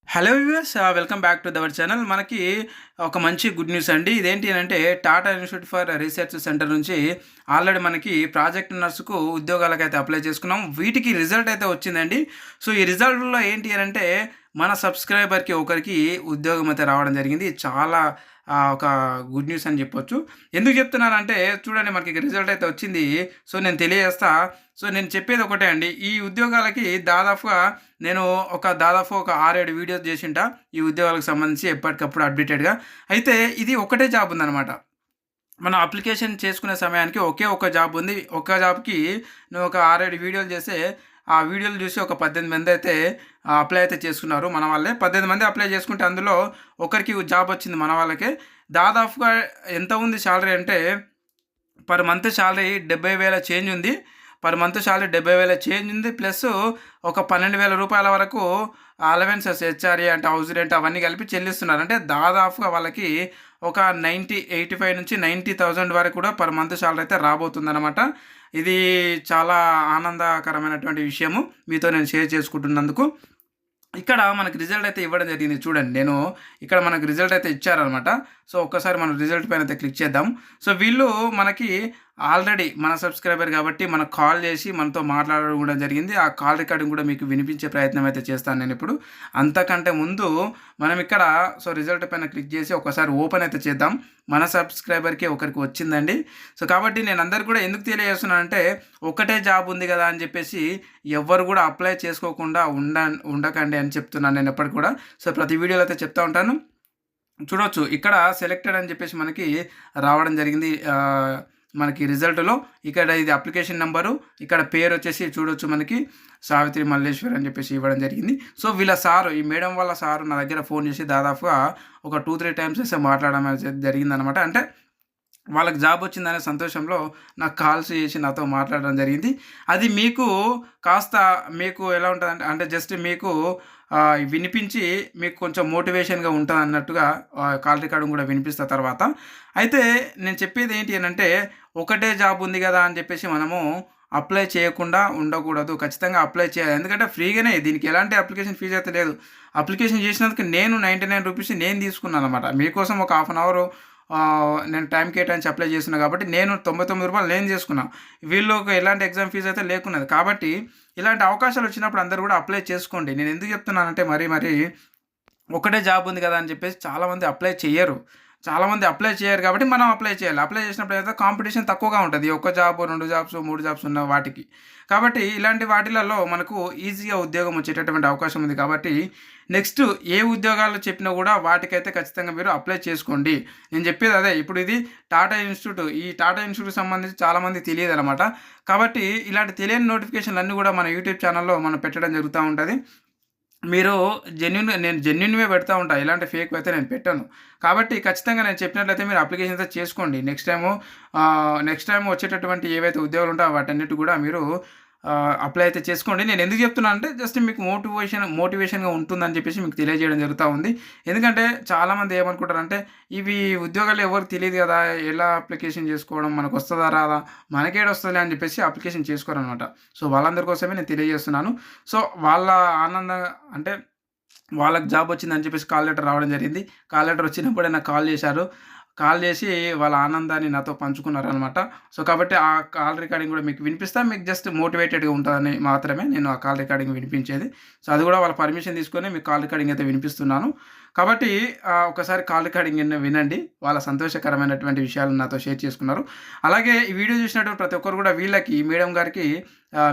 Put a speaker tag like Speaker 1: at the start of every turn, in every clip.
Speaker 1: Hello viewers, welcome back to our channel. మనకి ఒక మంచి గుడ్ న్యూస్ అండి. ఇదేంటి అంటే Tata institute for research centre నుంచి ఆల్రెడీ మనకి ప్రాజెక్ట్ నర్సుకు ఉద్యోగాలకైతే అప్లై చేసుకున్నాం. వీటికి రిజల్ట్ అయితే వచ్చిందండి. సో ఈ రిజల్ట్లో ఏంటి అని అంటే మన సబ్స్క్రైబర్కి ఒకరికి ఉద్యోగం అయితే రావడం జరిగింది. చాలా ఒక గుడ్ న్యూస్ అని చెప్పొచ్చు. ఎందుకు చెప్తున్నానంటే చూడండి, మనకి రిజల్ట్ అయితే వచ్చింది. సో నేను తెలియజేస్తా. సో నేను చెప్పేది ఒకటే అండి. ఈ ఉద్యోగాలకి దాదాపు ఒక 6-7 వీడియోస్ చేసింటా ఈ ఉద్యోగాలకు సంబంధించి ఎప్పటికప్పుడు అప్డేటెడ్గా. అయితే ఇది ఒకటే జాబ్ ఉందన్నమాట. మనం అప్లికేషన్ చేసుకునే సమయానికి ఒకే ఒక జాబ్ ఉంది. ఒక జాబ్‌కి నువ్వు ఒక 6-7 వీడియోలు చేస్తే, ఆ వీడియోలు చూసి ఒక 18 మంది అయితే అప్లై అయితే చేసుకున్నారు మన వాళ్ళే. 18 మంది అప్లై చేసుకుంటే అందులో ఒకరికి జాబ్ వచ్చింది మన వాళ్ళకే. దాదాపుగా ఎంత ఉంది సాలరీ అంటే పర్ మంత్ సాలరీ 70,000 చేంజ్ ఉంది. పర్ మంత్ సాలరీ 70,000 చేంజ్ ఉంది. ప్లస్ ఒక 12,000 రూపాయల వరకు అలవెన్సెస్, హెచ్ఆర్ఏ అంటే హౌస్ రెంట్ అవన్నీ కలిపి చెల్లిస్తున్నారు. అంటే దాదాపుగా వాళ్ళకి ఒక 85 నుంచి 90,000 వరకు కూడా పర్ మంత్ సాలరీ అయితే రాబోతుందన్నమాట. ఇది చాలా ఆనందకరమైనటువంటి విషయము మీతో నేను షేర్ చేసుకుంటున్నందుకు. ఇక్కడ మనకి రిజల్ట్ అయితే ఇవ్వడం జరిగింది. చూడండి, నేను ఇక్కడ మనకు రిజల్ట్ అయితే ఇచ్చారనమాట. సో ఒక్కసారి మనం రిజల్ట్ పైన అయితే క్లిక్ చేద్దాం. సో వీళ్ళు మనకి ఆల్రెడీ మన సబ్స్క్రైబర్ కాబట్టి మనకు కాల్ చేసి మనతో మాట్లాడడం కూడా జరిగింది. ఆ కాల్ రికార్డింగ్ కూడా మీకు వినిపించే ప్రయత్నం అయితే చేస్తాను నేను ఇప్పుడు. అంతకంటే ముందు మనం ఇక్కడ రిజల్ట్ పైన క్లిక్ చేసి ఒకసారి ఓపెన్ అయితే చేద్దాం. మన సబ్స్క్రైబర్కి ఒకరికి వచ్చిందండి. సో కాబట్టి నేను అందరికి కూడా ఎందుకు తెలియజేస్తున్నానంటే, ఒకటే జాబ్ ఉంది కదా అని చెప్పేసి ఎవ్వరు కూడా అప్లై చేసుకోకుండా ఉండకండి అని చెప్తున్నాను నేను ఎప్పటికి కూడా. సో ప్రతి వీడియోలో అయితే చెప్తా ఉంటాను. చూడొచ్చు, ఇక్కడ సెలెక్టెడ్ అని చెప్పేసి మనకి రావడం జరిగింది. మనకి రిజల్ట్లో ఇక్కడ ఇది అప్లికేషన్ నెంబరు, ఇక్కడ పేరు వచ్చేసి చూడొచ్చు మనకి సావిత్రి మల్లేశ్వర్ అని చెప్పేసి ఇవ్వడం జరిగింది. సో వీళ్ళ సారు, ఈ మేడం వాళ్ళ సారు నా దగ్గర ఫోన్ చేసి దాదాపుగా ఒక 2-3 టైమ్స్ అయితే మాట్లాడడం జరిగిందనమాట. అంటే వాళ్ళకి జాబ్ వచ్చిందనే సంతోషంలో నాకు కాల్స్ చేసి నాతో మాట్లాడడం జరిగింది. అది మీకు కాస్త మీకు ఎలా ఉంటుందంటే, అంటే జస్ట్ మీకు వినిపించి మీకు కొంచెం మోటివేషన్‌గా ఉంటదన్నట్టుగా కాల్ రికార్డింగ్ కూడా వినిపిస్తా తర్వాత. అయితే నేను చెప్పేది ఏంటి అనంటే, ఒకటే జాబ్ ఉంది గదా అని చెప్పేసి మనము అప్లై చేయకుండా ఉండకూడదు. ఖచ్చితంగా అప్లై చేయాలి. ఎందుకంటే ఫ్రీగానే, దీనికి ఎలాంటి అప్లికేషన్ ఫీజ్ అయితే లేదు. అప్లికేషన్ చేసినందుకు నేను రూ. 99 నేను తీసుకున్నాననమాట. మీకోసం ఒక హాఫ్ అన్ అవర్ నేను టైం కేటాయించి అప్లై చేస్తున్నా కాబట్టి నేను రూ. 99 నేను చేసుకున్నా. వీళ్ళకి ఎలాంటి ఎగ్జామ్ ఫీజ్ అయితే లేకున్నది. కాబట్టి ఇలాంటి అవకాశాలు వచ్చినప్పుడు అందరూ కూడా అప్లై చేసుకోండి. నేను ఎందుకు చెప్తున్నానంటే, మరి ఒకటే జాబ్ ఉంది కదా అని చెప్పేసి చాలామంది అప్లై చెయ్యరు. చాలామంది అప్లై చేయరు కాబట్టి మనం అప్లై చేయాలి. అప్లై చేసినప్పుడు అయితే కాంపిటీషన్ తక్కువగా ఉంటుంది. ఒక జాబ్, 2 జాబ్స్, 3 జాబ్స్ ఉన్న వాటికి. కాబట్టి ఇలాంటి వాటిలలో మనకు ఈజీగా ఉద్యోగం వచ్చేటటువంటి అవకాశం ఉంది. కాబట్టి నెక్స్ట్ ఏ ఉద్యోగాలు చెప్పినా కూడా వాటికైతే ఖచ్చితంగా మీరు అప్లై చేసుకోండి. నేను చెప్పేది అదే. ఇప్పుడు ఇది టాటా ఇన్స్టిట్యూట్. ఈ టాటా ఇన్స్టిట్యూట్‌కి సంబంధించి చాలామంది తెలియదనమాట. కాబట్టి ఇలాంటి తెలియని నోటిఫికేషన్‌లు అన్నీ కూడా మన యూట్యూబ్ ఛానల్‌లో మనం పెట్టడం జరుగుతూ ఉంటది. మీరు నేను జెన్యూన్‌వే పెడతా ఉంటా. ఎలాంటి ఫేక్‌వి అయితే నేను పెట్టను. కాబట్టి ఖచ్చితంగా నేను చెప్పినట్లయితే మీరు అప్లికేషన్ అయితే చేసుకోండి. నెక్స్ట్ టైము వచ్చేటటువంటి ఏవైతే ఉద్యోగాలు ఉంటాయో వాటన్నిటికి కూడా మీరు అప్లై అయితే చేసుకోండి. నేను ఎందుకు చెప్తున్నానంటే జస్ట్ మీకు మోటివేషన్‌గా ఉంటుందని చెప్పేసి మీకు తెలియజేయడం జరుగుతా ఉంది. ఎందుకంటే చాలామంది ఏమనుకుంటారంటే, ఇవి ఉద్యోగాలు ఎవరికీ తెలీదు కదా! ఎలా అప్లికేషన్ చేసుకోవడం, మనకొస్తదా రాదా, మనకేడొస్తదిలే అని చెప్పేసి అప్లికేషన్ చేసుకోరనమాట. సో వాళ్ళందరి కోసమే నేను తెలియజేస్తున్నాను. సో వాళ్ళ ఆనందంగా అంటే వాళ్ళకి జాబ్ వచ్చిందని చెప్పేసి కాల్ లెటర్ రావడం జరిగింది. కాల్ లెటర్ వచ్చినప్పుడే నాకు కాల్ చేశారు. కాల్ చేసి వాళ్ళ ఆనందాన్ని నాతో పంచుకున్నారనమాట. సో కాబట్టి ఆ కాల్ రికార్డింగ్ కూడా మీకు వినిపిస్తా. మీకు జస్ట్ మోటివేటెడ్‌గా ఉంటదని మాత్రమే నేను ఆ కాల్ రికార్డింగ్ వినిపించేది. సో అది కూడా వాళ్ళ పర్మిషన్ తీసుకొని మీకు కాల్ రికార్డింగ్ అయితే వినిపిస్తున్నాను. కాబట్టి ఒకసారి కాల్ రికార్డింగ్ వినండి. వాళ్ళ సంతోషకరమైనటువంటి విషయాలను నాతో షేర్ చేసుకున్నారు. అలాగే ఈ వీడియో చూసినటువంటి ప్రతి ఒక్కరు కూడా వీళ్ళకి, మేడం గారికి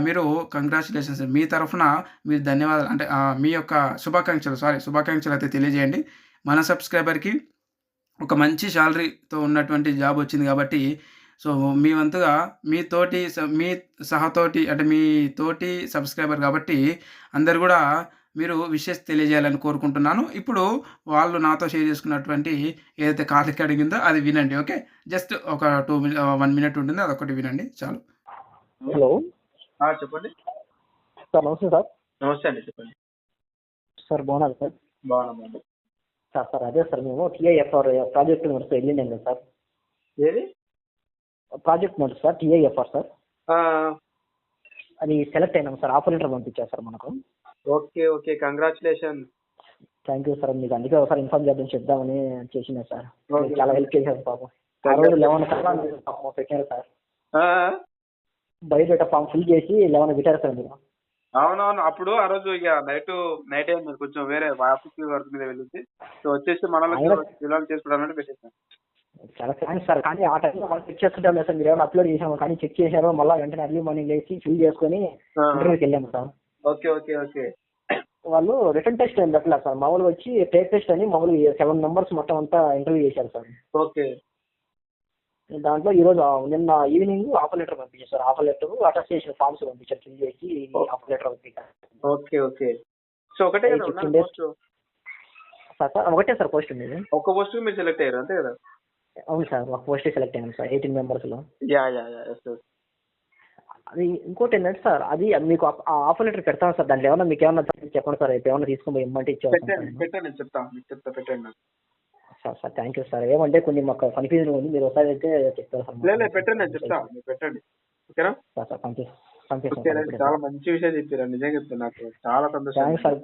Speaker 1: మీరు కంగ్రాచ్యులేషన్స్, మీ తరఫున మీరు ధన్యవాదాలు, అంటే మీ యొక్క శుభాకాంక్షలు అయితే తెలియజేయండి. మన సబ్స్క్రైబర్‌కి ఒక మంచి సాలరీతో ఉన్నటువంటి జాబ్ వచ్చింది కాబట్టి, సో మీ వంతుగా మీ సహతోటి, అంటే మీ తోటి సబ్స్క్రైబర్ కాబట్టి అందరూ గూడా మీరు విషెస్ తెలియజేయాలని కోరుకుంటున్నాను. ఇప్పుడు వాళ్ళు నాతో షేర్ చేసుకున్నటువంటి ఏదైతే కాల్ రికార్డింగ్ ఉందో అది వినండి. ఓకే. జస్ట్ ఒక 1 మినిట్ ఉంటుంది. అదొక్కటి వినండి చాలు.
Speaker 2: హలో.
Speaker 1: చెప్పండి.
Speaker 2: సార్ నమస్తే సార్.
Speaker 1: నమస్తే అండి. చెప్పండి.
Speaker 2: సార్ బాగున్నారు సార్?
Speaker 1: బాగున్నామండి.
Speaker 2: సార్ అదే సార్, మేము టీఐఎఫ్ఆర్ ప్రాజెక్ట్ నడుస్తూ వెళ్ళినాం కదా సార్.
Speaker 1: ఏది?
Speaker 2: ప్రాజెక్ట్ నడుస్తు సార్, టీఐఎఫ్ఆర్ సార్.
Speaker 1: ఆ!
Speaker 2: అది సెలెక్ట్ అయినాం సార్. ఆఫర్ లెటర్ పంపించారు సార్ మనకు.
Speaker 1: Okay. Congratulation.
Speaker 2: Thank you sir. మీకు అందుకే ఒకసారి ఇన్ఫార్మ్ చేద్దాం చెప్దామని చేసిన సార్. మీరు
Speaker 3: ఓకే.
Speaker 2: చాలా హెల్ప్ చేశారు పాపం. ఆ
Speaker 3: థ్యాంక్ యూ.
Speaker 2: రోజు 11 కల్లా మీరు పాపం పెట్టారు సార్.
Speaker 3: ఆ,
Speaker 2: బయోడేటా ఫామ్ ఫిల్ చేసి 11 పెట్టారు సార్ మీరు.
Speaker 3: అవునవును. అప్పుడు ఆ రోజు ఇక నైట్ అయింది, కొంచెం వేరే ఆఫీస్ వర్క్ మీద వెళ్ళింది. సో వచ్చేసి మనలో
Speaker 2: అయినా
Speaker 3: విలువలు చేసుకోవడానికి పెట్టేసాను.
Speaker 2: చాలా థ్యాంక్స్ సార్. కానీ ఆ టైంలో మనం చెక్ చేసుకుంటాం లేదు సార్. మీరు ఏమైనా అప్లోడ్ చేసాము కానీ చెక్ చేశారు. మళ్ళీ వెంటనే అర్లీ మార్నింగ్ లేచి ఫిల్ చేసుకొని ఇంటర్వ్యూకి వెళ్ళాము సార్.
Speaker 3: Okay okay okay.
Speaker 2: వాళ్ళు రిటర్న్ టెస్ట్ ఏం పెట్టలేదు సార్. మామూలుగా వచ్చి టేక్ టెస్ట్ అని మామూలుగా 7 మెంబర్స్ మొత్తం అంతా ఇంటర్వ్యూ చేశారు సార్.
Speaker 3: ఓకే
Speaker 2: దాంట్లో ఈరోజు నిన్న ఈవినింగ్ ఆఫర్ లెటర్ పంపించారు sir. Offer letter attestation forms పంపించారు. ఫిల్ చేసి ఆఫర్ లెటర్ పంపించారు.
Speaker 3: Okay okay. సో ఒకటే కదా
Speaker 2: 15 days
Speaker 3: పోస్ట్?
Speaker 2: సార్ ఒకటే సార్ పోస్ట్ ఉండేది.
Speaker 3: ఒక్క పోస్ట్ మీరు సెలెక్ట్ అయ్యారు అంతే కదా?
Speaker 2: అవును సార్. ఒక పోస్టే సెలెక్ట్ అయ్యాను సార్ 18 మెంబర్స్లో.
Speaker 3: Yeah yeah yeah yes.
Speaker 2: అది ఇంకోటి ఏంటంటే సార్, అది మీకు ఆ ఆఫర్ లెటర్ పెడతాను సార్. దాంట్లో ఏమన్నా మీకు ఏమన్నా చెప్పండి సార్. రేపు ఏమన్నా తీసుకొని ఇమ్మంటే
Speaker 3: పెట్టండి
Speaker 2: ఇచ్చేస్తాను
Speaker 3: పెట్టండి, చెప్తాను మీకు చెప్తా, పెట్టండి.
Speaker 2: Sir. Sir thank you sir. ఏమంటే కొన్ని మాకు కన్ఫ్యూజన్ ఉంది. మీరు ఒకసారి అయితే చెప్తారు సార్.
Speaker 3: లేదు పెట్టండి, నేను చెప్తాను, మీరు పెట్టండి. ఓకేనా?
Speaker 2: సార్ సార్ పంపిస్తాను
Speaker 3: ఓకే,
Speaker 2: సార్ ఇప్పుడే.
Speaker 3: చాలా మంచి విషయం చెప్పారు, నిజంగా చెప్తాను, నాకు చాలా సంతోషం.
Speaker 2: Thanks sir.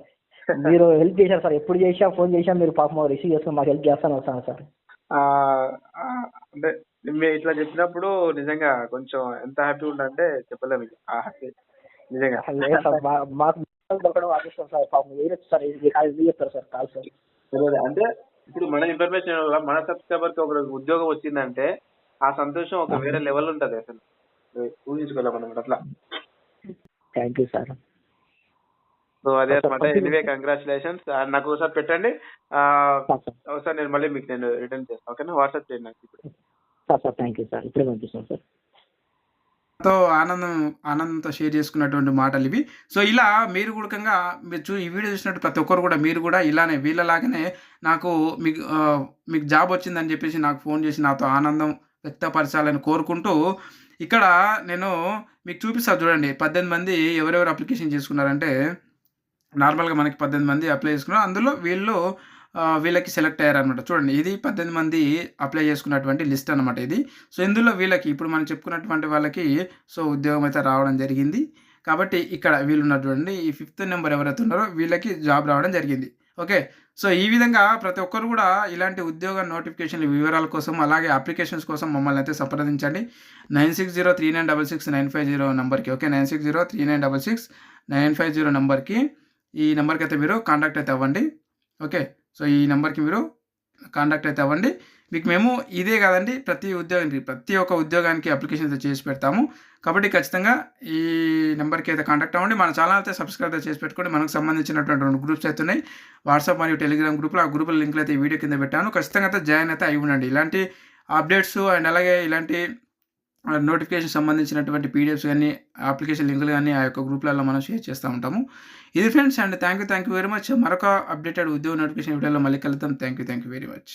Speaker 2: మీరు హెల్ప్ చేశారు సార్. ఎప్పుడు చేసా ఫోన్ చేసా మీరు పాపం రిసీవ్ చేసుకుని మాకు హెల్ప్ చేస్తాను వస్తాను సార్.
Speaker 3: అంటే మీరు ఇట్లా చెప్పినప్పుడు నిజంగా కొంచెం ఎంత హ్యాపీ ఉందంటే చెప్పలేము ఇక. ఆ హ్యాపీ నిజంగా.
Speaker 2: లేదు సార్. మాకు దొరకడం అదృష్టం సార్. పాపం వేయచ్చు సార్. ఇది చెప్తారు సార్ కాల్ సార్.
Speaker 3: తెలియదు అంటే ఇప్పుడు మన ఇన్ఫర్మేషన్ వల్ల మన సబ్స్క్రైబర్ కి ఒక ఉద్యోగం వచ్చిందంటే ఆ సంతోషం ఒక వేరే లెవెల్ ఉంటది, అసలు ఊహించుకోలేము అనమాట అట్లా.
Speaker 2: Thank you sir.
Speaker 3: సో అదే అనమాట. Anyway congratulations. నాకు ఒకసారి పెట్టండి, ఒకసారి నేను మళ్ళీ మీకు నేను రిటర్న్ చేస్తాను. ఓకేనా? వాట్సాప్ చేయండి నాకు ఇప్పుడు.
Speaker 2: Sir thank you sir. ఇప్పుడే పంపిస్తాను సార్.
Speaker 1: తో ఆనందంతో షేర్ చేసుకున్నటువంటి మాటలు ఇవి. సో ఇలా మీరు కూడకంగా మీరు ఈ వీడియో చూసినట్టు ప్రతి ఒక్కరు కూడా మీరు కూడా ఇలానే వీళ్ళలాగానే నాకు మీకు జాబ్ వచ్చిందని చెప్పేసి నాకు ఫోన్ చేసి నాతో ఆనందం వ్యక్తపరచాలని కోరుకుంటూ, ఇక్కడ నేను మీకు చూపిస్తా చూడండి. 18 మంది ఎవరెవరు అప్లికేషన్ చేసుకున్నారంటే, నార్మల్గా మనకి 18 మంది అప్లై చేసుకున్నారు. అందులో వీళ్ళకి సెలెక్ట్ అయ్యారనమాట. చూడండి, ఇది 18 మంది అప్లై చేసుకున్నటువంటి లిస్ట్ అనమాట ఇది. సో ఇందులో వీళ్ళకి ఇప్పుడు మనం చెప్పుకున్నటువంటి వాళ్ళకి సో ఉద్యోగం అయితే రావడం జరిగింది. కాబట్టి ఇక్కడ వీళ్ళు ఉన్నారు చూడండి, ఈ 5th నెంబర్ ఎవరైతే ఉన్నారో వీళ్ళకి జాబ్ రావడం జరిగింది. ఓకే. సో ఈ విధంగా ప్రతి ఒక్కరు కూడా ఇలాంటి ఉద్యోగ నోటిఫికేషన్ల వివరాల కోసం, అలాగే అప్లికేషన్స్ కోసం మమ్మల్ని అయితే సంప్రదించండి. 9603966950 నెంబర్కి. ఓకే, 9603966950 నెంబర్కి. ఈ నెంబర్కి అయితే మీరు కాంటాక్ట్ అయితే అవ్వండి. ఓకే. సో ఈ నెంబర్కి మీరు కాంటాక్ట్ అయితే అవ్వండి. మీకు మేము ఇదే కాదండి, ప్రతి ఒక్క ఉద్యోగానికి అప్లికేషన్ అయితే చేసి పెడతాము. కాబట్టి ఖచ్చితంగా ఈ నెంబర్కి అయితే కాంటాక్ట్ అవ్వండి. మన ఛానల్ అయితే సబ్స్క్రైబ్ అయితే చేసి పెట్టుకోండి. మనకు సంబంధించినటువంటి 2 గ్రూప్స్ అయితే ఉన్నాయి, వాట్సాప్ మరియు టెలిగ్రామ్ గ్రూపులు. ఆ గ్రూపుల లింక్లు అయితే ఈ వీడియో కింద పెట్టాను. ఖచ్చితంగా అయితే జాయిన్ అయితే అయి ఉండండి. ఇలాంటి అప్డేట్స్ అండ్ అలాగే ఇలాంటి నోటిఫికేషన్ సంబంధించినటువంటి పీడిఎఫ్స్ కానీ, అప్లికేషన్ లింకులు కానీ ఆ యొక్క గ్రూప్లలో మనం షేర్ చేస్తూ ఉంటాము. ఇది friends, and thank you very much. మరొక అప్డేటెడ్ ఉద్యోగ నోటిఫికేషన్ వీడియోలో మళ్ళీ కలుద్దాం. Thank you very much.